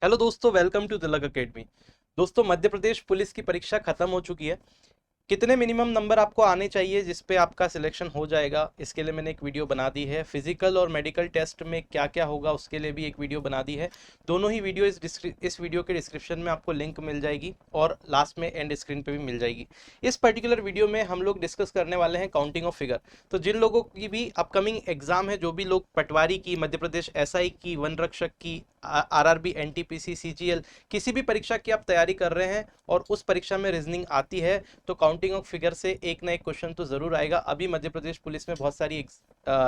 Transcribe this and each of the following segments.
Hello दोस्तों, welcome to Tilak academy. दोस्तों, Madhya Pradesh police की परीक्षा खत्म हो चुकी है। कितने मिनिमम नंबर आपको आने चाहिए जिस पे आपका सिलेक्शन हो जाएगा, इसके लिए मैंने एक वीडियो बना दी है। फिजिकल और मेडिकल टेस्ट में क्या क्या होगा उसके लिए भी एक वीडियो बना दी है। दोनों ही वीडियो इस वीडियो के डिस्क्रिप्शन में आपको लिंक मिल जाएगी और लास्ट में एंड स्क्रीन पे भी मिल जाएगी। इस पर्टिकुलर वीडियो में हम लोग डिस्कस करने वाले हैं काउंटिंग ऑफ फिगर। तो जिन लोगों की भी अपकमिंग एग्जाम है, जो भी लोग पटवारी की, मध्य प्रदेश एसआई की, वन रक्षक की, आरआरबी, एनटीपीसी, सीजीएल, किसी भी परीक्षा की आप तैयारी कर रहे हैं और उस परीक्षा में रीजनिंग आती है, तो काउंटिंग ऑफ फिगर से एक ना एक क्वेश्चन तो जरूर आएगा। अभी मध्य प्रदेश पुलिस में बहुत सारी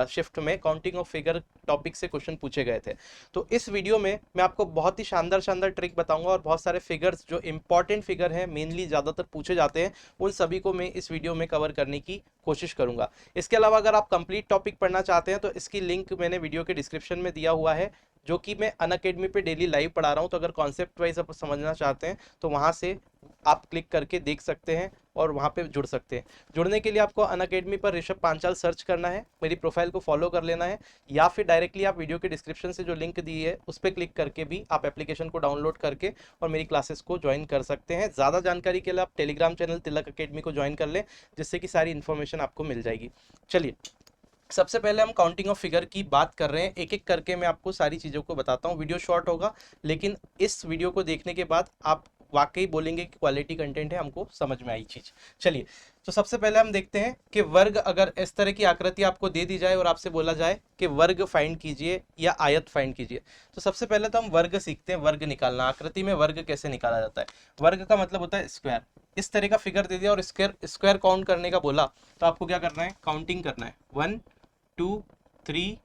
शिफ्ट में काउंटिंग ऑफ फिगर टॉपिक से क्वेश्चन पूछे गए थे। तो इस वीडियो में मैं आपको बहुत ही शानदार शानदार ट्रिक बताऊंगा और बहुत सारे फिगर्स जो इंपॉर्टेंट फिगर हैं, मेनली ज़्यादातर पूछे जाते हैं, उन सभी को मैं इस वीडियो में कवर करने की कोशिश करूंगा। इसके अलावा अगर आप कंप्लीट टॉपिक पढ़ना चाहते हैं तो इसकी लिंक मैंने वीडियो के डिस्क्रिप्शन में दिया हुआ है, जो कि मैं अनअकैडमी पे डेली लाइव पढ़ा रहा हूँ। तो अगर कॉन्सेप्ट वाइज आप समझना चाहते हैं तो वहाँ से आप क्लिक करके देख सकते हैं और वहाँ पे जुड़ सकते हैं। जुड़ने के लिए आपको अनअकैडमी पर ऋषभ पांचाल सर्च करना है, मेरी प्रोफाइल को फॉलो कर लेना है, या फिर डायरेक्टली आप वीडियो के डिस्क्रिप्शन से जो लिंक दी है उस पर क्लिक करके भी आप एप्लीकेशन को डाउनलोड करके और मेरी क्लासेस को ज्वाइन कर सकते हैं। ज़्यादा जानकारी के लिए आप टेलीग्राम चैनल तिलक अकेडमी को ज्वाइन कर लें, जिससे कि सारी इन्फॉर्मेशन आपको मिल जाएगी। चलिए, सबसे पहले हम काउंटिंग ऑफ फिगर की बात कर रहे हैं। एक एक करके मैं आपको सारी चीज़ों को बताता हूँ। वीडियो शॉर्ट होगा, लेकिन इस वीडियो को देखने के बाद आप वाकई बोलेंगे कि क्वालिटी कंटेंट है, हमको समझ में आई चीज़। चलिए, तो सबसे पहले हम देखते हैं कि वर्ग, अगर इस तरह की आकृति आपको दे दी जाए और आपसे बोला जाए कि वर्ग फाइंड कीजिए या आयत फाइंड कीजिए, तो सबसे पहले तो हम वर्ग सीखते हैं। वर्ग निकालना, आकृति में वर्ग कैसे निकाला जाता है। वर्ग का मतलब होता है स्क्वायर। इस तरह का फिगर दे दिया और स्क्वायर स्क्वायर काउंट करने का बोला, तो आपको क्या करना है, काउंटिंग करना है। 1 2 3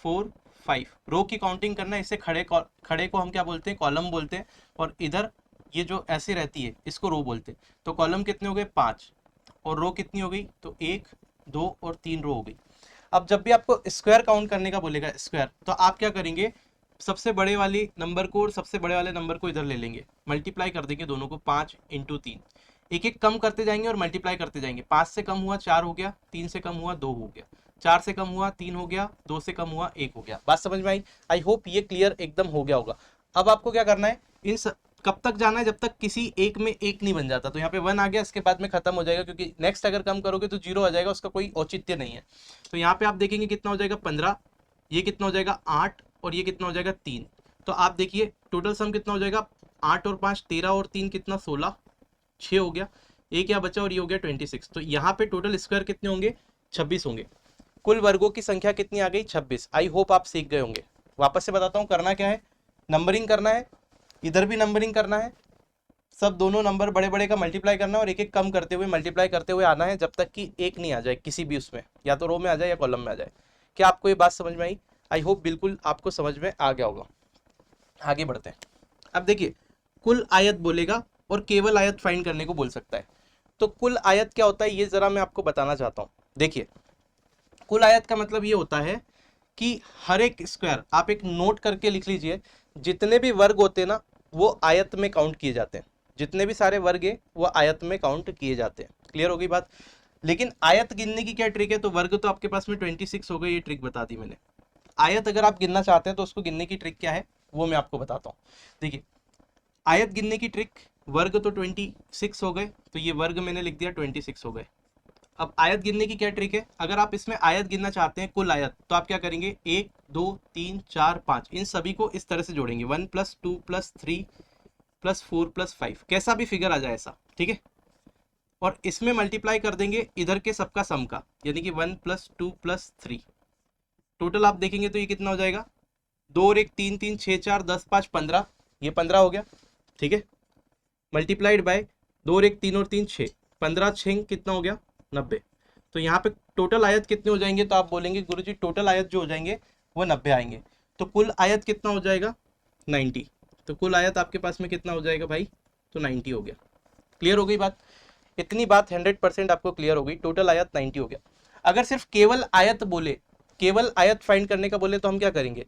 4 5 रो की काउंटिंग करना है। इसे खड़े को हम क्या बोलते हैं, कॉलम बोलते हैं। और इधर ये जो ऐसे रहती है इसको रो बोलते हैं। तो कॉलम कितने हो गए, 5, और रो कितनी हो गई, तो 1 2 और 3 रो हो गई। अब जब भी आपको स्क्वायर काउंट करने का बोलेगा, स्क्वायर, तो आप क्या करेंगे, सबसे बड़े वाली नंबर को और सबसे बड़े वाले नंबर को इधर ले लेंगे, मल्टीप्लाई कर देंगे दोनों को, 5 × 3। एक एक कम करते जाएंगे और मल्टीप्लाई करते जाएंगे। 5 से कम हुआ 4 हो गया, 3 से कम हुआ 2 हो गया, 4 से कम हुआ 3 हो गया, 2 से कम हुआ 1 हो गया। बात समझ में आई? आई होप ये क्लियर एकदम हो गया होगा। अब आपको क्या करना है, कब तक जाना है, जब तक किसी एक में एक नहीं बन जाता। तो यहाँ पे 1 आ गया, इसके बाद में खत्म हो जाएगा, क्योंकि नेक्स्ट अगर कम करोगे तो 0 आ जाएगा, उसका कोई औचित्य नहीं है। तो यहाँ पे आप देखेंगे कितना हो जाएगा, 15, ये कितना हो जाएगा 8, और ये कितना हो जाएगा 3। तो आप देखिए टोटल सम कितना हो जाएगा, 8 और 5 13 और 3 कितना, 16, 6 हो गया, एक यहाँ बचा और ये हो गया 26। तो यहाँ पे टोटल स्क्वायर कितने होंगे, 26 होंगे। कुल वर्गों की संख्या कितनी आ गई, 26। आई होप आप सीख गए होंगे। वापस से बताता हूँ, करना क्या है, नंबरिंग करना है, इधर भी नंबरिंग करना है, सब दोनों नंबर बड़े बड़े का मल्टीप्लाई करना है और एक एक कम करते हुए मल्टीप्लाई करते हुए आना है, जब तक कि एक नहीं आ जाए किसी भी उसमें, या तो रो में आ जाए या कॉलम में आ जाए। क्या आपको ये बात समझ में आई? आई होप बिल्कुल आपको समझ में आ गया होगा। आगे बढ़ते हैं। अब देखिए, कुल आयत बोलेगा और केवल आयत फाइंड करने को बोल सकता है। तो कुल आयत क्या होता है, ये जरा मैं आपको बताना चाहता हूँ। देखिए, कुल आयत का मतलब ये होता है कि हर एक स्क्वायर, आप एक नोट करके लिख लीजिए, जितने भी वर्ग होते हैं ना, वो आयत में काउंट किए जाते हैं। जितने भी सारे वर्ग है वो आयत में काउंट किए जाते हैं। क्लियर हो गई बात? लेकिन आयत गिनने की क्या ट्रिक है, तो वर्ग तो आपके पास में 26 हो गए, ये ट्रिक बता दी मैंने। आयत अगर आप गिनना चाहते हैं तो उसको गिनने की ट्रिक क्या है, वो मैं आपको बताता हूँ। देखिए, आयत गिनने की ट्रिक, वर्ग तो 26 हो गए, तो ये वर्ग मैंने लिख दिया 26 हो गए। अब आयत गिनने की क्या ट्रिक है, अगर आप इसमें आयत गिनना चाहते हैं, कुल आयत, तो आप क्या करेंगे, 1 2 3 4 5, इन सभी को इस तरह से जोड़ेंगे, 1 + 2 + 3 + 4 + 5, कैसा भी फिगर आ जाए ऐसा, ठीक है। और इसमें मल्टीप्लाई कर देंगे इधर के सबका सम का, यानी कि 1 + 2 + 3। टोटल आप देखेंगे तो ये कितना हो जाएगा, 2 और 1 3 3 6 4 10 5 15, ये 15 हो गया, ठीक है। मल्टीप्लाइड बाय 2 और 1 3 और 3 6, 15 6 कितना हो गया, 90। तो यहाँ पे टोटल आयत कितने हो जाएंगे, तो आप बोलेंगे गुरुजी टोटल आयत जो हो जाएंगे वो 90 आएंगे। तो कुल आयत कितना हो जाएगा, 90। तो कुल आयत आपके पास में कितना हो जाएगा भाई, तो 90 हो गया। क्लियर हो गई बात? इतनी बात 100% आपको क्लियर हो गई। टोटल आयत 90 हो गया। अगर सिर्फ केवल आयत बोले, केवल आयत फाइंड करने का बोले, तो हम क्या करेंगे,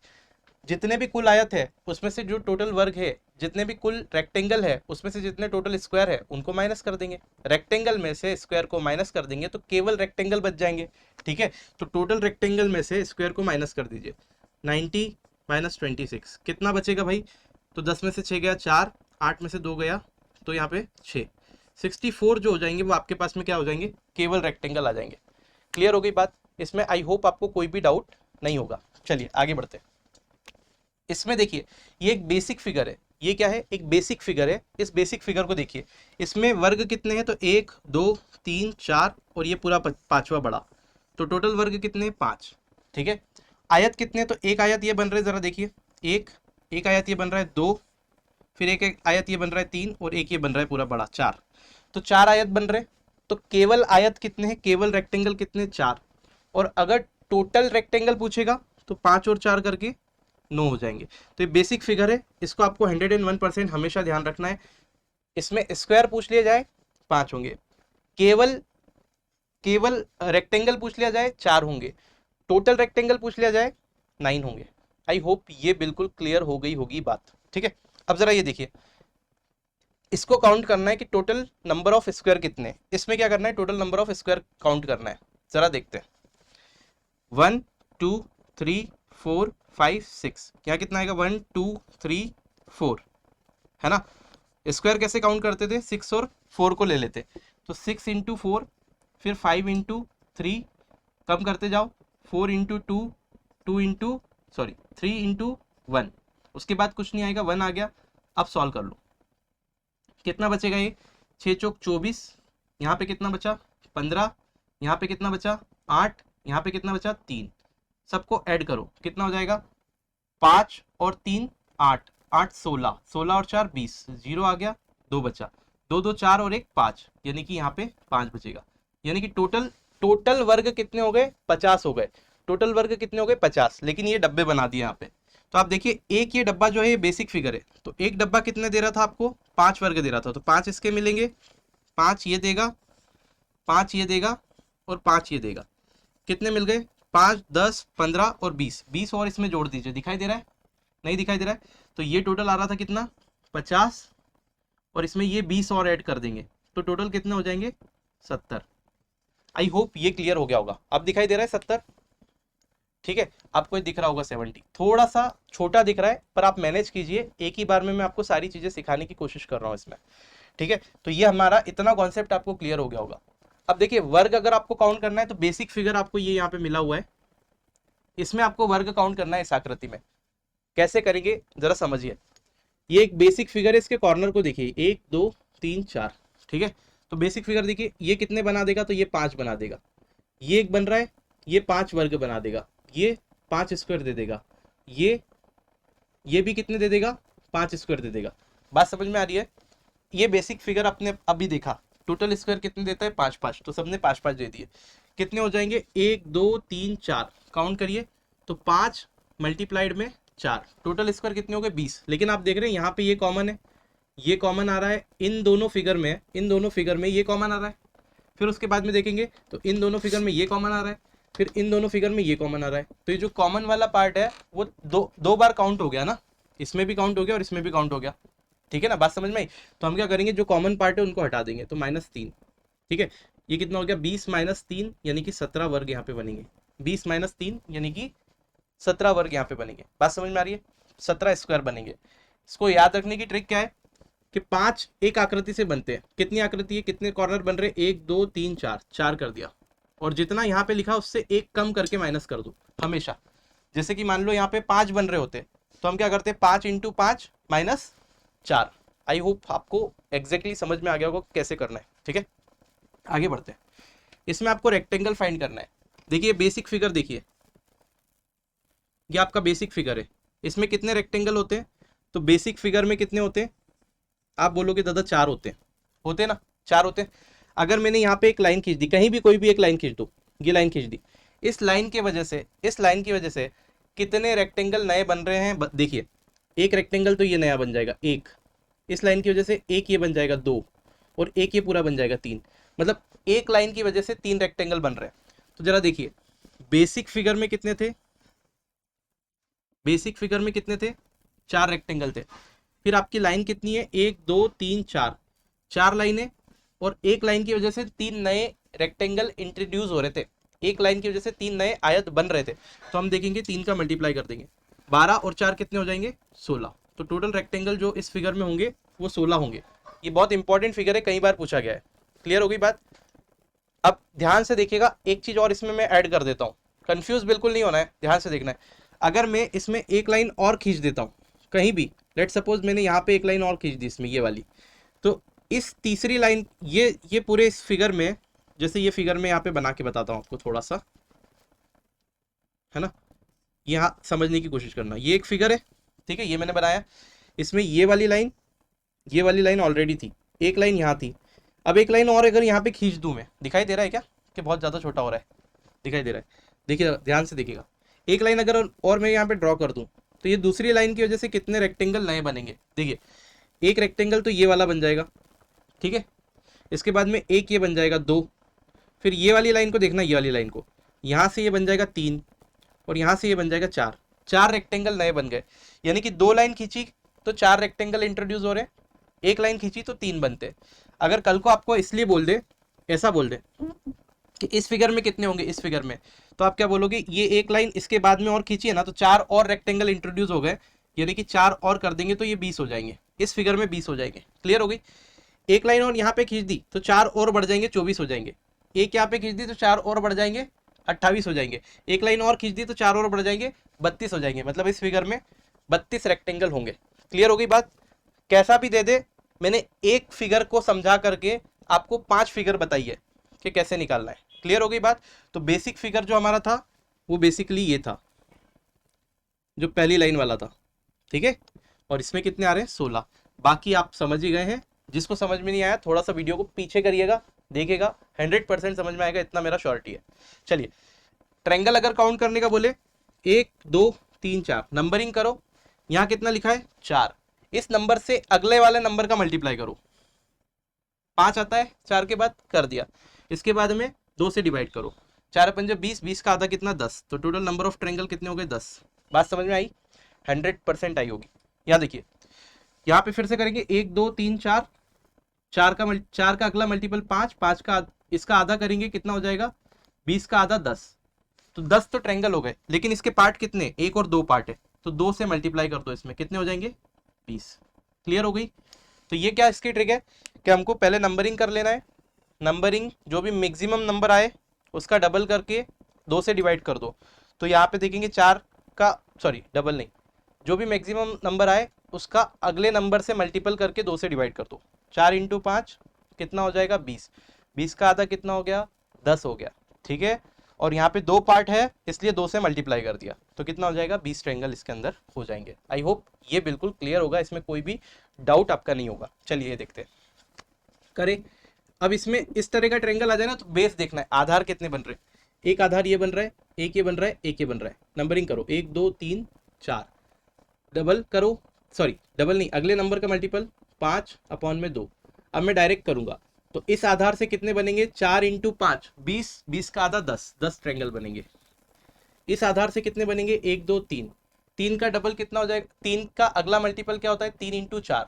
जितने भी कुल आयत है उसमें से जो टोटल वर्ग है, जितने भी कुल रेक्टेंगल है उसमें से जितने टोटल स्क्वायर है उनको माइनस कर देंगे। रेक्टेंगल में से स्क्वायर को माइनस कर देंगे तो केवल रेक्टेंगल बच जाएंगे, ठीक है। तो टोटल रेक्टेंगल में से स्क्वायर को माइनस कर दीजिए, 90 - 26 कितना बचेगा भाई, तो 10 में से 6 गया 4, 8 में से 2 गया तो यहाँ पे 6, 64 जो हो जाएंगे वो आपके पास में क्या हो जाएंगे, केवल रेक्टेंगल आ जाएंगे। क्लियर हो गई बात। इसमें आई होप आपको कोई भी डाउट नहीं होगा। चलिए आगे बढ़ते हैं। इसमें देखिए ये एक बेसिक फिगर है, ये क्या है, एक बेसिक फिगर है। इस बेसिक फिगर को देखिए, इसमें वर्ग कितने हैं, तो 1 2 3 4 और ये पूरा पांचवा बड़ा, तो टोटल वर्ग कितने हैं, 5। ठीक है। आयत कितने, तो एक आयत ये बन रहे हैं, जरा देखिए, एक आयत ये बन रहा है 2, फिर एक आयत ये बन रहा है 3 और एक ये बन रहा है पूरा बड़ा 4, तो 4 आयत बन रहे। तो केवल आयत कितने हैं, केवल रेक्टेंगल कितने, 4। और अगर टोटल रेक्टेंगल पूछेगा तो 5 और 4 करके 9 हो जाएंगे। तो ये बेसिक फिगर है, इसको आपको 101% हमेशा ध्यान रखना है। इसमें स्क्वायर पूछ लिया जाए 5 होंगे, केवल रेक्टेंगल पूछ लिया जाए 4 होंगे, टोटल रेक्टेंगल पूछ लिया जाए 9 होंगे। आई होप ये बिल्कुल क्लियर हो गई होगी बात। ठीक है। अब जरा ये देखिए, इसको काउंट करना है कि टोटल नंबर ऑफ स्क्वायर कितने, इसमें क्या करना है, total number of square count करना है। जरा देखते हैं, 1 2 3 4 5 6, यहाँ कितना आएगा, 1 2 3 4, है ना। स्क्वायर कैसे काउंट करते थे, 6 और 4 को ले लेते, तो 6 इंटू 4, फिर 5 इंटू 3, कम करते जाओ, 4 इंटू 2, 3 इंटू 1, उसके बाद कुछ नहीं आएगा, 1 आ गया। अब सॉल्व कर लो, कितना बचेगा, ये 6 चौक 24, यहाँ पे कितना बचा 15, यहाँ पे कितना बचा 8, यहाँ पे कितना बचा 3, सबको ऐड करो, कितना हो जाएगा, 5 और 3 8, 8 16, 16 और 4 20, 0 आ गया, 2 बचा, 2 2 4 और 1 5, यानी कि यहाँ पे 5 बचेगा। यानी कि टोटल वर्ग कितने हो गए, 50 हो गए। टोटल वर्ग कितने हो गए, 50। लेकिन ये डब्बे बना दिए यहाँ पे, तो आप देखिए एक ये डब्बा जो है ये बेसिक फिगर है, तो एक डब्बा कितने दे रहा था आपको, 5 वर्ग दे रहा था, तो 5 इसके मिलेंगे, 5 ये देगा, 5 ये देगा और 5 ये देगा, कितने मिल गए, 5 10 15 और 20, 20 और इसमें जोड़ दीजिए, दिखाई दे रहा है, नहीं दिखाई दे रहा है, तो ये टोटल आ रहा था कितना, 50, और इसमें ये 20 और ऐड कर देंगे, तो टोटल कितने हो जाएंगे, 70। आई होप ये क्लियर हो गया होगा। अब दिखाई दे रहा है 70, ठीक है। आपको दिख रहा होगा 70, थोड़ा सा छोटा दिख रहा है, पर आप मैनेज कीजिए, एक ही बार में मैं आपको सारी चीजें सिखाने की कोशिश कर रहा हूँ इसमें। ठीक है, तो ये हमारा इतना कॉन्सेप्ट आपको क्लियर हो गया होगा। अब देखिए वर्ग अगर आपको काउंट करना है तो बेसिक फिगर आपको ये यहाँ पे मिला हुआ है, इसमें आपको वर्ग काउंट करना है इस आकृति में। कैसे करेंगे जरा समझिए, ये एक बेसिक फिगर है, इसके कॉर्नर को देखिए, 1 2 3 4, ठीक है। तो बेसिक फिगर देखिए ये कितने बना देगा, तो ये 5 बना देगा, ये एक बन रहा है, ये 5 वर्ग बना देगा, ये 5 स्क्वायर दे देगा, ये भी कितने दे देगा, 5 स्क्वायर दे देगा। बात समझ में आ रही है। ये बेसिक फिगर आपने अभी देखा, टोटल स्क्वायर कितने देता है, 5 5, तो सबने 5 5 दे दिए, कितने हो जाएंगे, 1 2 3 4, काउंट करिए, तो 5 मल्टीप्लाइड में 4, टोटल स्क्वायर कितने हो गए, 20। लेकिन आप देख रहे हैं यहाँ पे ये कॉमन है, ये कॉमन आ रहा है, इन दोनों फिगर में ये कॉमन आ रहा है, फिर उसके बाद में देखेंगे तो इन दोनों फिगर में ये कॉमन आ रहा है, फिर इन दोनों फिगर में ये कॉमन आ रहा है। तो ये जो कॉमन वाला पार्ट है वो दो बार काउंट हो गया ना, इसमें भी काउंट हो गया और इसमें भी काउंट हो गया, ठीक है ना, बात समझ में आई। तो हम क्या करेंगे, जो कॉमन पार्ट है उनको हटा देंगे, तो -3, ठीक है। ये कितना हो गया, 20 - 3 यानी कि 17 वर्ग यहाँ पे बनेंगे, 20 - 3 यानी कि 17 वर्ग यहाँ पे बनेंगे। बात समझ में आ रही है, 17 स्क्वायर बनेंगे। इसको याद रखने की ट्रिक क्या है कि 5 एक आकृति से बनते हैं, कितनी आकृति है, कितने कॉर्नर बन रहे, 1 2 3 4, 4 कर दिया, और जितना यहाँ पे लिखा उससे एक कम करके माइनस कर दो हमेशा। जैसे कि मान लो यहाँ पे 5 बन रहे होते तो हम क्या करते, 5 × 5 - 4। आई होप आपको एग्जैक्टली समझ में आ गया होगा कैसे करना है, ठीक है। आगे बढ़ते हैं, इसमें आपको रेक्टेंगल फाइंड करना है। देखिए बेसिक फिगर देखिए, ये आपका बेसिक फिगर है, इसमें कितने रेक्टेंगल होते हैं, तो बेसिक फिगर में कितने होते हैं, आप बोलोगे दादा 4 होते ना, 4 होते हैं। अगर मैंने यहाँ पे एक लाइन खींच दी, कहीं भी कोई भी एक लाइन खींच दो, ये लाइन खींच दी, इस लाइन की वजह से कितने रेक्टेंगल नए बन रहे हैं, देखिए एक रेक्टेंगल तो ये नया बन जाएगा, एक, इस लाइन की वजह से एक ये बन जाएगा 2, और एक ये पूरा बन जाएगा 3, मतलब एक लाइन की वजह से 3 रेक्टेंगल बन रहे हैं। तो जरा देखिए बेसिक फिगर में कितने थे, 4 रेक्टेंगल थे। फिर आपकी लाइन कितनी है, 1 2 3 4, 4 लाइनें, और एक लाइन की वजह से 3 नए रेक्टेंगल इंट्रोड्यूस हो रहे थे, एक लाइन की वजह से 3 नए आयत बन रहे थे। तो हम देखेंगे 3 का मल्टीप्लाई कर देंगे, 12 और 4 कितने हो जाएंगे, 16, तो टोटल रेक्टेंगल जो इस फिगर में होंगे वो 16 होंगे। ये बहुत इंपॉर्टेंट फिगर है, कई बार पूछा गया है। क्लियर होगी बात? अब ध्यान से देखिएगा, एक चीज और इसमें मैं ऐड कर देता हूँ, कंफ्यूज बिल्कुल नहीं होना है, ध्यान से देखना है। अगर मैं इसमें एक लाइन और खींच देता हूँ कहीं भी, लेट सपोज मैंने यहाँ पे एक लाइन और खींच दी इसमें, ये वाली, तो इस तीसरी लाइन, ये पूरे इस फिगर में, जैसे ये फिगर में यहाँ पे बना के बताता हूँ आपको थोड़ा सा, है ना, यहाँ समझने की कोशिश करना। ये एक फिगर है, ठीक है, ये मैंने बनाया, इसमें ये वाली लाइन ऑलरेडी थी, एक लाइन यहाँ थी। अब एक लाइन और अगर यहाँ पे खींच दूं मैं, दिखाई दे रहा है क्या कि बहुत ज़्यादा छोटा हो रहा है? दिखाई दे रहा है? देखिए ध्यान से देखिएगा, एक लाइन अगर और मैं यहाँ पे ड्रॉ कर दूं, तो ये दूसरी लाइन की वजह से कितने रेक्टेंगल नए बनेंगे? देखिए, एक रेक्टेंगल तो ये वाला बन जाएगा, ठीक है, इसके बाद में एक ये बन जाएगा 2, फिर ये वाली लाइन को देखना, ये वाली लाइन को, यहाँ से ये बन जाएगा 3, और यहाँ से ये बन जाएगा 4। 4 रेक्टेंगल नए बन गए, यानी कि 2 लाइन खींची तो 4 रेक्टेंगल इंट्रोड्यूस हो रहे हैं, एक लाइन खींची तो 3 बनते। अगर कल को आपको इसलिए बोल दे, ऐसा बोल दे कि इस फिगर में कितने होंगे, इस फिगर में, तो आप क्या बोलोगे? ये एक लाइन इसके बाद में और खींची है ना, तो 4 और रेक्टेंगल इंट्रोड्यूस हो गए, यानी कि 4 और कर देंगे तो ये 20 हो जाएंगे, इस फिगर में 20 हो जाएंगे। क्लियर हो गई? एक लाइन और यहाँ पे खींच दी तो 4 और बढ़ जाएंगे, 24 हो जाएंगे। एक यहाँ पे खींच दी तो 4 और बढ़ जाएंगे, 28 हो जाएंगे। एक लाइन और खींच दी तो 4 और बढ़ जाएंगे, 32 हो जाएंगे। मतलब इस फिगर में 32 रेक्टेंगल होंगे। क्लियर हो गई बात? कैसा भी दे दे, मैंने एक फिगर को समझा करके आपको 5 फिगर बताई है कि कैसे निकालना है। क्लियर हो गई बात? तो बेसिक फिगर जो हमारा था वो बेसिकली ये था, जो पहली लाइन वाला था, ठीक है। और इसमें कितने आ रहे हैं? 16। बाकी आप समझ ही गए हैं। जिसको समझ में नहीं आया थोड़ा सा वीडियो को पीछे करिएगा, देखेगा 100% समझ में आएगा, इतना मेरा श्योरिटी है। चलिए, ट्रायंगल अगर काउंट करने का बोले, 1 2 3 4 नंबरिंग करो। यहाँ कितना लिखा है? 4। इस नंबर से अगले वाले नंबर का मल्टीप्लाई करो, 5 आता है 4 के बाद, कर दिया। इसके बाद में 2 से डिवाइड करो, 4 पंजे 20, 20 का आधा कितना? 10। तो टोटल नंबर ऑफ ट्रायंगल कितने हो गए? 10। बात समझ में आई? 100% आई होगी। यहाँ देखिए, यहाँ पे फिर से करेंगे, 1 2 3 4, 4 का अगला मल्टीपल 5, 5 का इसका आधा करेंगे, कितना हो जाएगा? 20 का आधा 10। तो 10 तो ट्रायंगल हो गए, लेकिन इसके पार्ट कितने? 1 और 2 पार्ट है, तो 2 से मल्टीप्लाई कर दो, इसमें कितने हो जाएंगे? 20। क्लियर हो गई? तो ये क्या इसकी ट्रिक है कि हमको पहले नंबरिंग कर लेना है। नंबरिंग जो भी मैक्सिमम नंबर आए उसका डबल करके 2 से डिवाइड कर दो। तो यहाँ पे देखेंगे 4 का, सॉरी डबल नहीं, जो भी मैक्सिमम नंबर आए उसका अगले नंबर से मल्टीपल करके 2 से डिवाइड कर दो। 4 × 5 कितना हो जाएगा? 20। 20 का आधा कितना हो गया? 10 हो गया, ठीक है। और यहाँ पे 2 पार्ट है इसलिए 2 से मल्टीप्लाई कर दिया, तो कितना हो जाएगा? 20 ट्रायंगल इसके अंदर हो जाएंगे। आई होप ये बिल्कुल क्लियर होगा, इसमें कोई भी डाउट आपका नहीं होगा। चलिए देखते हैं, करें। अब इसमें इस तरह का ट्रायंगल आ जाए ना, तो बेस देखना है, आधार कितने बन रहे हैं। एक आधार ये बन रहा है, एक ये बन रहा है, एक ये बन रहा है। नंबरिंग करो, 1 2 3 4, डबल करो, सॉरी डबल नहीं, अगले नंबर का मल्टीपल 5/2। अब मैं डायरेक्ट करूंगा, तो इस आधार से कितने बनेंगे? 4 × 5 20, 20 का आधा 10, 10 ट्रायंगल बनेंगे। इस आधार से कितने बनेंगे? 1 2 3, 3 का डबल कितना हो जाएगा? 3 का अगला मल्टीपल क्या होता है? 3 × 4।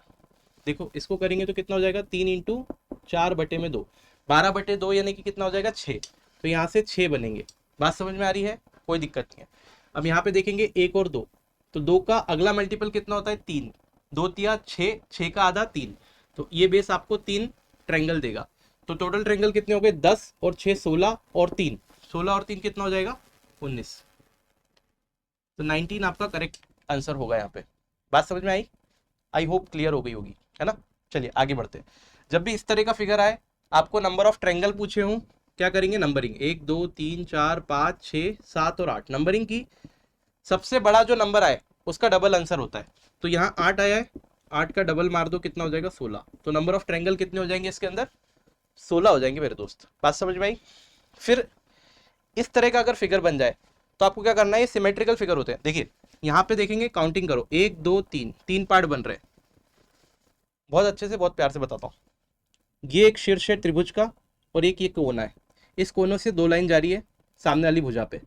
देखो इसको करेंगे तो कितना हो जाएगा? 3 × 4/2, 12/2 यानी कि कितना हो जाएगा? 6। तो यहाँ से 6 बनेंगे। बात समझ में आ रही है? कोई दिक्कत नहीं है। अब यहाँ पे देखेंगे 1 और 2, तो 2 का अगला मल्टीपल कितना होता है? 3, 2 तिया 6, 6 का आधा 3। तो ये बेस आपको 3 ट्रायंगल देगा। तो टोटल ट्रायंगल कितने हो गए? 10 और 6 16 और 3, 16 और 3 कितना हो जाएगा? 19। तो 19 आपका करेक्ट आंसर होगा यहाँ पे। बात समझ में आई? आई होप क्लियर हो गई होगी, है ना। चलिए आगे बढ़ते हैं। जब भी इस तरह का फिगर आए, आपको नंबर ऑफ ट्रायंगल पूछे हों, क्या करेंगे? नंबरिंग, 1 2 3 4 5 6 7 और 8 नंबरिंग की। सबसे बड़ा जो नंबर आए उसका डबल आंसर होता है। तो यहाँ 8 आया है, 8 का डबल मार दो, कितना हो जाएगा? 16। तो नंबर ऑफ ट्रायंगल कितने हो जाएंगे इसके अंदर? 16 हो जाएंगे मेरे दोस्त। बात समझ में आई? फिर इस तरह का अगर फिगर बन जाए तो आपको क्या करना है? ये सिमेट्रिकल फिगर होते हैं। देखिए यहाँ पे देखेंगे, काउंटिंग करो, 1 2 3, 3 पार्ट बन रहे हैं। बहुत अच्छे से, बहुत प्यार से बताता हूँ। ये एक शीर्ष है त्रिभुज का, और एक ये कोना है। इस कोने से 2 लाइन जा रही है सामने वाली भुजा पे।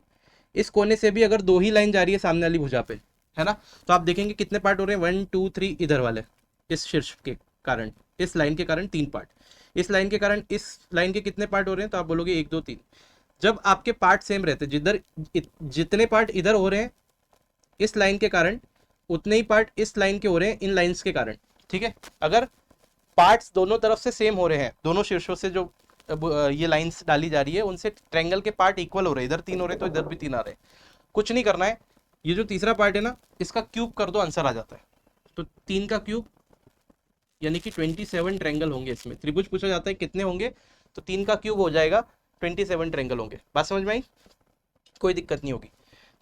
इस कोने से भी अगर 2 ही लाइन जा रही है सामने वाली भुजा पे, है ना, तो आप देखेंगे कितने पार्ट हो रहे हैं? 1 2 3 इधर वाले, इस शीर्ष के कारण, इस लाइन के कारण 3 पार्ट, इस लाइन के कारण इस लाइन के कितने पार्ट हो रहे हैं? तो आप बोलोगे 1 2 3। जब आपके पार्ट सेम रहते हैं, जिधर जितने पार्ट इधर हो रहे हैं इस लाइन के कारण, उतने ही पार्ट इस लाइन के हो रहे हैं इन लाइंस के कारण, ठीक है। अगर पार्ट्स दोनों तरफ से सेम हो रहे हैं, दोनों शीर्षों से जो ये लाइंस डाली जा रही है उनसे ट्रायंगल के पार्ट इक्वल हो रहे हैं, इधर 3 हो रहे हैं तो इधर भी 3 आ रहे हैं। कुछ नहीं करना है, ये जो तीसरा पार्ट है ना इसका क्यूब कर दो, आंसर आ जाता है। तो 3 का क्यूब यानी कि 27 ट्रायंगल होंगे इसमें। त्रिभुज पूछा जाता है कितने होंगे, तो 3 का क्यूब हो जाएगा, 27 ट्रायंगल होंगे। बात समझ में आई, कोई दिक्कत नहीं होगी।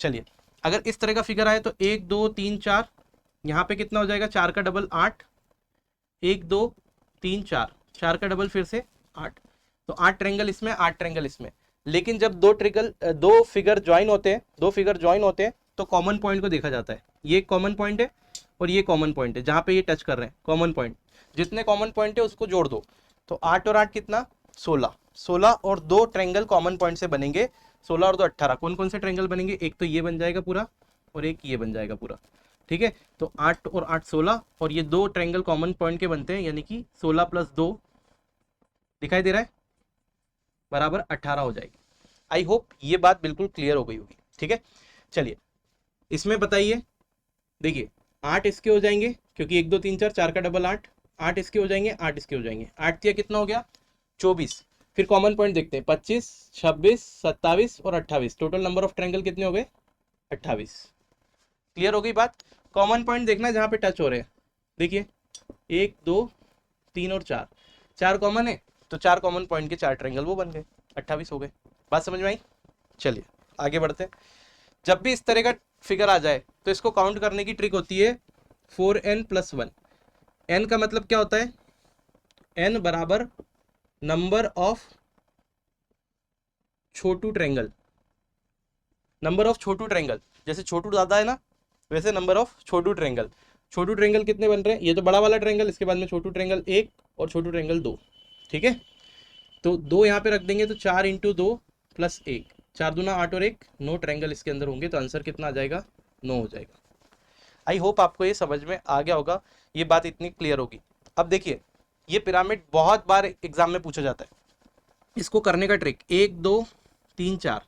चलिए अगर इस तरह का फिगर आए तो 1 2 3 4, यहाँ पे कितना हो जाएगा, 4 का डबल 8, 1 2 3 4, 4 का डबल फिर से 8, तो 8 ट्रायंगल इसमें, 8 ट्रायंगल इसमें। लेकिन जब दो फिगर ज्वाइन होते हैं तो कॉमन पॉइंट को देखा जाता है। ये कॉमन पॉइंट है और ये कॉमन पॉइंट है, जहाँ पे ये टच कर रहे हैं कॉमन पॉइंट, जितने कॉमन पॉइंट है उसको जोड़ दो। तो 8 और 8 कितना, 16, 16 और 2 ट्रायंगल कॉमन पॉइंट से बनेंगे, 16 और 2 18। कौन कौन से ट्रायंगल बनेंगे, एक तो ये बन जाएगा पूरा और एक ये बन जाएगा पूरा, ठीक है। तो 8 और 8 16, और ये 2 ट्रायंगल कॉमन पॉइंट के बनते हैं, यानी कि 16 + 2 दिखाई दे रहा है बराबर 18 हो जाएगी। आई होप ये बात बिल्कुल क्लियर हो गई होगी, ठीक है। चलिए इसमें बताइए, देखिए 8 इसके हो जाएंगे क्योंकि 1 2 3 4, 4 का डबल 8, 8 इसके हो जाएंगे, 8 इसके हो जाएंगे, 8 तिया कितना हो गया, 24। फिर कॉमन पॉइंट देखते हैं, 25 26 27 और 28, टोटल नंबर ऑफ ट्रायंगल कितने हो गए, 28। क्लियर हो गई बात। कॉमन पॉइंट देखना है जहाँ पे टच हो रहे हैं, देखिए 1 2 3 और 4, 4 कॉमन है तो 4 कॉमन पॉइंट के 4 ट्रायंगल वो बन गए, 28 हो गए। बात समझ में आई। चलिए आगे बढ़ते हैं। जब भी इस तरह का फिगर आ जाए तो इसको काउंट करने की ट्रिक होती है 4n + 1। n का मतलब क्या होता है, n बराबर number of Chhotu triangle, number of Chhotu triangle, जैसे छोटू ज्यादा है ना वैसे number of Chhotu triangle. Chhotu triangle कितने बन रहे हैं, ये तो बड़ा वाला ट्रायंगल, इसके बाद में छोटू ट्रायंगल 1 और छोटू ट्रायंगल 2, ठीक है। तो 2 यहाँ पे रख देंगे तो 4 × 2 + 1, 4 दूना 8 और 1 9 ट्रायंगल इसके अंदर होंगे, तो आंसर कितना आ जाएगा, 9 हो जाएगा। आई होप आपको ये समझ में आ गया होगा, ये बात इतनी क्लियर होगी। अब देखिए ये पिरामिड बहुत बार एग्जाम में पूछा जाता है, इसको करने का ट्रिक 1 2 3 4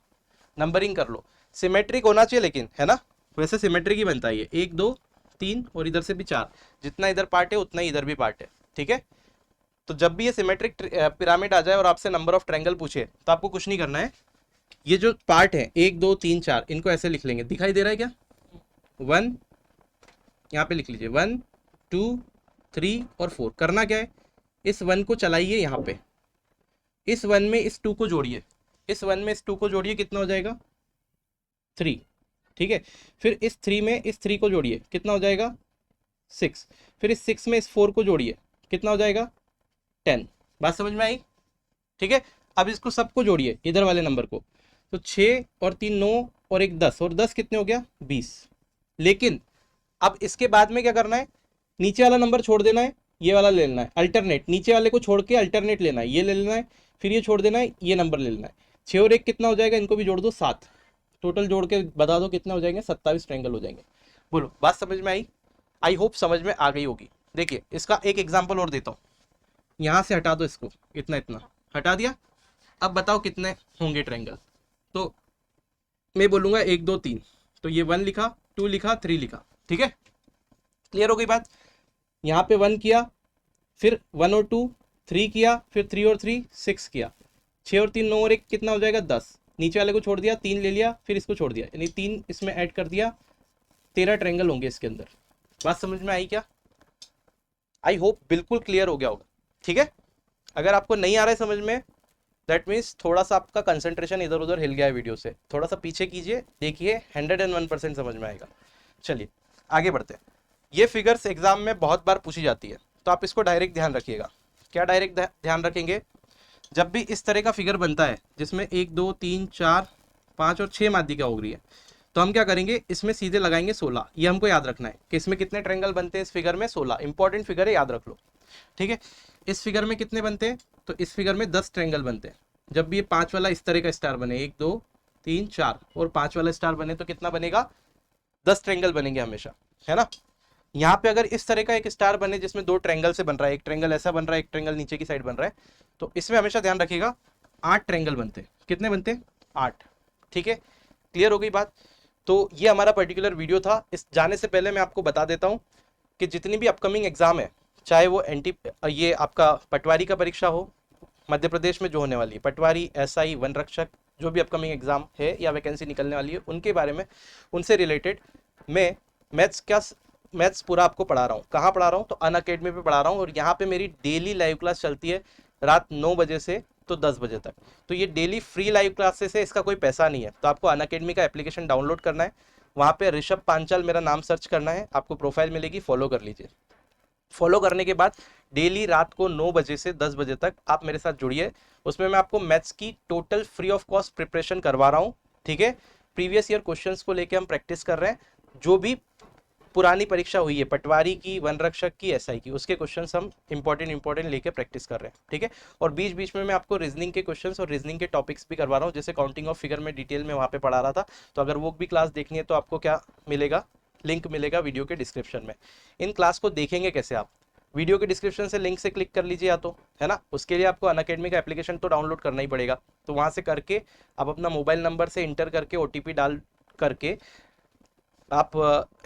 नंबरिंग कर लो, सिमेट्रिक होना चाहिए लेकिन, है ना, वैसे सिमेट्रिक ही बनता है ये, 1 2 3 और इधर से भी 4, जितना इधर पार्ट है उतना ही इधर भी पार्ट है, ठीक है। तो जब भी ये सिमेट्रिक पिरामिड आ जाए और आपसे नंबर ऑफ ट्रायंगल पूछे तो आपको कुछ नहीं करना है, ये जो पार्ट है 1 2 3 4 इनको ऐसे लिख लेंगे, दिखाई दे रहा है क्या, 1 यहाँ पे लिख लीजिए, 1 2 3 और 4। करना क्या है, इस 1 को चलाइए यहाँ पे, इस 1 में इस 2 को जोड़िए, इस 1 में इस 2 को जोड़िए, कितना हो जाएगा 3, ठीक है। फिर इस 3 में इस 3 को जोड़िए, कितना हो जाएगा 6। फिर इस 6 में इस 4 को जोड़िए, कितना हो जाएगा 10। बात समझ में आई, ठीक है। अब इसको सबको जोड़िए इधर वाले नंबर को, तो 6 और 3 9 और 1 10, और 10 कितने हो गया 20। लेकिन अब इसके बाद में क्या करना है, नीचे वाला नंबर छोड़ देना है, ये वाला ले लेना है, अल्टरनेट, नीचे वाले को छोड़ के अल्टरनेट लेना है, ये ले लेना है, फिर ये छोड़ देना है, ये नंबर ले लेना है। 6 और 1 कितना हो जाएगा, इनको भी जोड़ दो 7, टोटल जोड़ के बता दो कितना हो जाएंगे, 27 ट्रायंगल हो जाएंगे। बोलो बात समझ में आई, आई होप समझ में आ गई होगी। देखिए इसका एक एग्जाम्पल और देता हूँ, यहाँ से हटा दो इसको, इतना इतना हटा दिया, अब बताओ कितने होंगे ट्रायंगल। तो मैं बोलूँगा 1 2 3, तो ये 1 लिखा, 2 लिखा, 3 लिखा, ठीक है। क्लियर हो गई बात। यहाँ पे 1 किया, फिर 1 और 2 3 किया, फिर 3 और 3 6 किया, 6 और 3 9 और 1 कितना हो जाएगा 10, नीचे वाले को छोड़ दिया, 3 ले लिया, फिर इसको छोड़ दिया, यानी 3 इसमें ऐड कर दिया, 13 ट्रायंगल होंगे इसके अंदर। बात समझ में आई क्या, आई होप बिल्कुल क्लियर हो गया होगा, ठीक है। अगर आपको नहीं आ रहा है समझ में, दैट मीन्स थोड़ा सा आपका कंसंट्रेशन इधर उधर हिल गया है वीडियो से, थोड़ा सा पीछे कीजिए, देखिए 101% समझ में आएगा। चलिए आगे बढ़ते हैं। ये फिगर्स एग्जाम में बहुत बार पूछी जाती है, तो आप इसको डायरेक्ट ध्यान रखिएगा। क्या डायरेक्ट ध्यान रखेंगे, जब भी इस तरह का फिगर बनता है जिसमें 1 2 3 4 5 और 6 माध्यिका हो रही है, तो हम क्या करेंगे, इसमें सीधे लगाएंगे 16। ये हमको याद रखना है कि इसमें कितने ट्रायंगल बनते हैं, इस फिगर में 16, इंपॉर्टेंट फिगर है, याद रख लो, ठीक है। इस फिगर में कितने बनते हैं, तो इस फिगर में 10 ट्रायंगल बनते हैं। जब भी ये 5 वाला इस तरह का स्टार बने, 1 2 3 4 और 5 वाला स्टार बने, तो कितना बनेगा 10 ट्रायंगल बनेंगे हमेशा, है ना। यहाँ पे अगर इस तरह का एक स्टार बने जिसमें 2 ट्रायंगल से बन रहा है, एक ट्रायंगल ऐसा बन रहा है, एक ट्रायंगल नीचे की साइड बन रहा है, तो इसमें हमेशा ध्यान रखिएगा 8 ट्रायंगल बनते हैं। कितने बनते हैं 8, ठीक है। क्लियर हो गई बात। तो ये हमारा पर्टिकुलर वीडियो था। इस जाने से पहले मैं आपको बता देता हूँ कि जितनी भी अपकमिंग एग्जाम है, चाहे वो ये आपका पटवारी का परीक्षा हो, मध्य प्रदेश में जो होने वाली है पटवारी, एसआई, वन रक्षक, जो भी अपकमिंग एग्जाम है या वैकेंसी निकलने वाली है उनके बारे में, उनसे रिलेटेड मैं मैथ्स पूरा आपको पढ़ा रहा हूँ। कहाँ पढ़ा रहा हूँ? तो अनअकैडमी पे पढ़ा रहा हूँ, और यहाँ पे मेरी डेली लाइव क्लास चलती है रात 9 बजे से तो 10 बजे तक। तो ये डेली फ्री लाइव क्लासेस है, इसका कोई पैसा नहीं है। तो आपको अनअकैडमी का एप्लीकेशन डाउनलोड करना है, वहाँ पे ऋषभ पांचाल मेरा नाम सर्च करना है, आपको प्रोफाइल मिलेगी, फॉलो कर लीजिए। फॉलो करने के बाद डेली रात को 9 बजे से 10 बजे तक आप मेरे साथ जुड़िए। उसमें मैं आपको मैथ्स की total free of cost preparation करवा रहा हूँ, ठीक है। प्रीवियस ईयर क्वेश्चंस को लेके हम प्रैक्टिस कर रहे हैं। जो भी पुरानी परीक्षा हुई है पटवारी की, वन रक्षक की, एसआई की, उसके क्वेश्चंस हम इंपॉर्टेंट लेके प्रैक्टिस कर रहे हैं, ठीक है। और बीच बीच में मैं आपको रीजनिंग के क्वेश्चंस और रीजनिंग के टॉपिक्स भी करवा रहा हूँ, जैसे काउंटिंग ऑफ फिगर में डिटेल में वहाँ पे पढ़ा रहा था। तो अगर वो भी क्लास देखनी है तो आपको क्या मिलेगा? लिंक मिलेगा वीडियो के डिस्क्रिप्शन में। इन क्लास को देखेंगे कैसे आप? वीडियो के डिस्क्रिप्शन से लिंक से क्लिक कर लीजिए या तो, है ना। उसके लिए आपको अनअकैडमी का एप्लीकेशन तो डाउनलोड करना ही पड़ेगा। तो वहाँ से करके आप अपना मोबाइल नंबर से इंटर करके ओटीपी डाल करके आप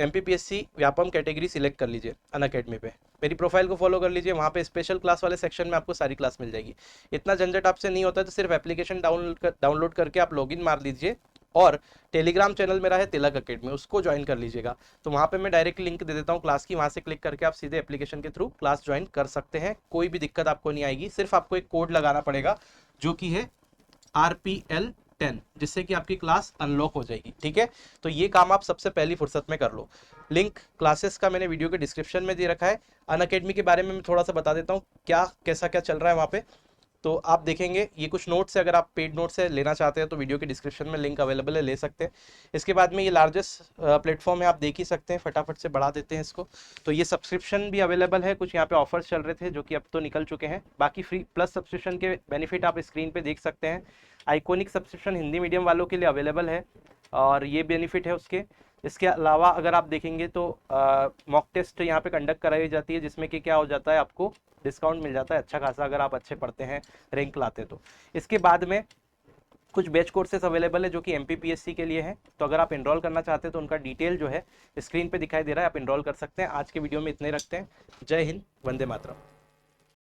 MPPSC व्यापम कैटेगरी सिलेक्ट कर लीजिए अनअकैडमी पे। मेरी प्रोफाइल को फॉलो कर लीजिए, वहाँ पे स्पेशल क्लास वाले सेक्शन में आपको सारी क्लास मिल जाएगी। इतना झंझट आपसे नहीं होता, तो सिर्फ एप्लीकेशन डाउनलोड करके आप लॉगिन मार लीजिए। और टेलीग्राम चैनल मेरा है तिलक अकेडमी, उसको ज्वाइन कर लीजिएगा। तो वहाँ पे मैं डायरेक्ट लिंक दे देता हूँ क्लास की, वहाँ से क्लिक करके आप सीधे एप्लीकेशन के थ्रू क्लास ज्वाइन कर सकते हैं। कोई भी दिक्कत आपको नहीं आएगी। सिर्फ आपको एक कोड लगाना पड़ेगा जो कि है RPL10, जिससे कि आपकी क्लास अनलॉक हो जाएगी, ठीक है। तो ये काम आप सबसे पहली फुर्सत में कर लो। लिंक क्लासेस का मैंने वीडियो के डिस्क्रिप्शन में दे रखा है। अनअकैडमी के बारे में मैं थोड़ा सा बता देता हूँ क्या कैसा क्या चल रहा है वहाँ पे। तो आप देखेंगे ये कुछ नोट्स है, अगर आप पेड नोट्स है लेना चाहते हैं तो वीडियो के डिस्क्रिप्शन में लिंक अवेलेबल है, ले सकते हैं। इसके बाद में ये लार्जेस्ट प्लेटफॉर्म है, आप देख ही सकते हैं। फटाफट से बढ़ा देते हैं इसको। तो ये सब्सक्रिप्शन भी अवेलेबल है, कुछ यहाँ पे ऑफर्स चल रहे थे जो कि अब तो निकल चुके हैं। बाकी फ्री प्लस सब्सक्रिप्शन के बेनिफिट आप स्क्रीन पे देख सकते हैं। आइकॉनिक सब्सक्रिप्शन हिंदी मीडियम वालों के लिए अवेलेबल है और ये बेनिफिट है उसके। इसके अलावा अगर आप देखेंगे तो मॉक टेस्ट यहाँ पे कंडक्ट कराई जाती है, जिसमें कि क्या हो जाता है, आपको डिस्काउंट मिल जाता है अच्छा खासा, अगर आप अच्छे पढ़ते हैं, रैंक लाते हैं तो। इसके बाद में कुछ बैच कोर्सेज अवेलेबल है जो कि MPPSC के लिए है। तो अगर आप इनरोल करना चाहते हैं तो उनका डिटेल जो है स्क्रीन पे दिखाई दे रहा है, आप इनरोल कर सकते हैं। आज के वीडियो में इतने रखते हैं। जय हिंद, वंदे मातरम।